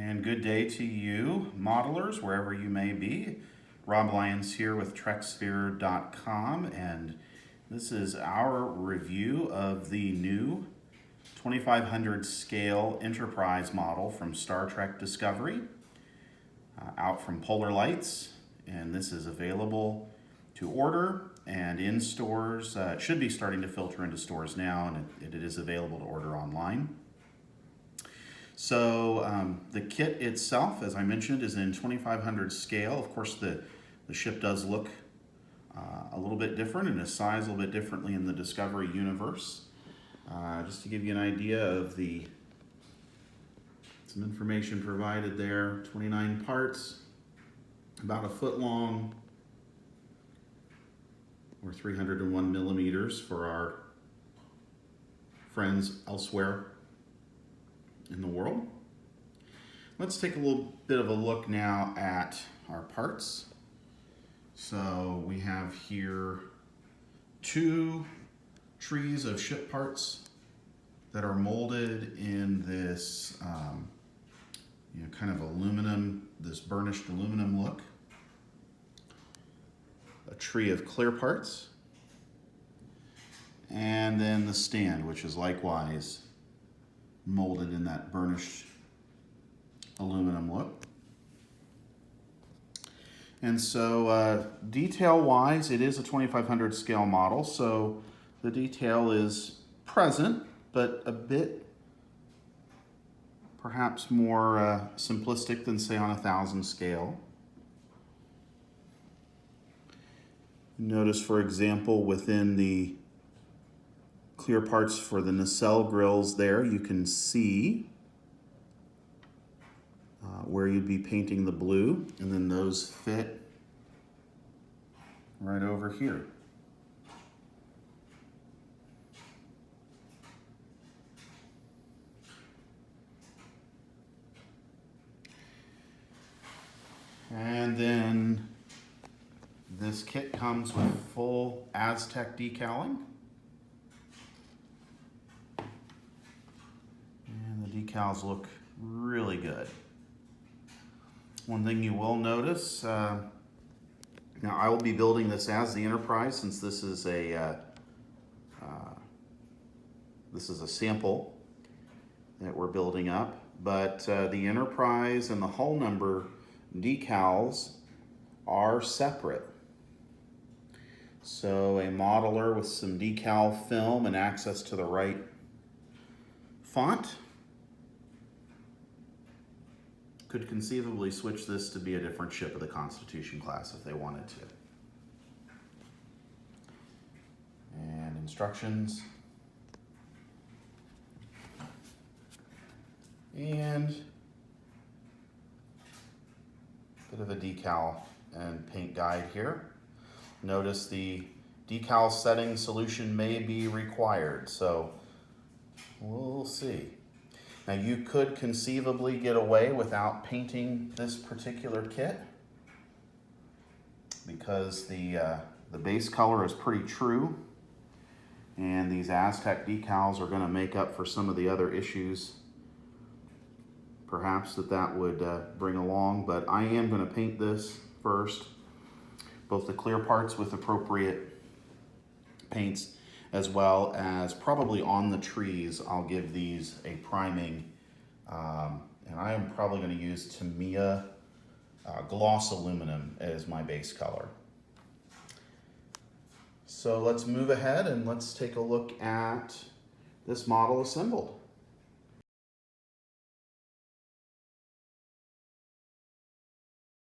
And good day to you, modelers, wherever you may be. Rob Lyons here with Treksphere.com, and this is our review of the new 2500 scale Enterprise model from Star Trek Discovery, out from Polar Lights, and this is available to order and in stores. It should be starting to filter into stores now, and it is available to order online. So the kit itself, as I mentioned, is in 2500 scale. Of course, the ship does look a little bit different and is sized a little bit differently in the Discovery universe. Just to give you an idea of some information provided there, 29 parts, about a foot long, or 301 millimeters for our friends elsewhere in the world. Let's take a little bit of a look now at our parts. So we have here two trees of ship parts that are molded in this kind of aluminum, this burnished aluminum look. A tree of clear parts, and then the stand, which is likewise molded in that burnished aluminum look. And so detail-wise, it is a 2500 scale model, so the detail is present, but a bit perhaps more simplistic than, say, on a 1000 scale. Notice, for example, within the clear parts for the nacelle grills there, you can see where you'd be painting the blue, and then those fit right over here. And then this kit comes with full Aztec decaling. And the decals look really good. One thing you will notice, now I will be building this as the Enterprise, since this is a sample that we're building up, but the Enterprise and the hull number decals are separate. So a modeler with some decal film and access to the right font could conceivably switch this to be a different ship of the Constitution class if they wanted to. And instructions. And a bit of a decal and paint guide here. Notice the decal setting solution may be required, so we'll see. Now you could conceivably get away without painting this particular kit because the base color is pretty true, and these Aztec decals are going to make up for some of the other issues perhaps that would bring along, but I am going to paint this first, both the clear parts with appropriate paints, as well as probably on the trees, I'll give these a priming, and I am probably going to use Tamiya gloss aluminum as my base color. So let's move ahead and let's take a look at this model assembled.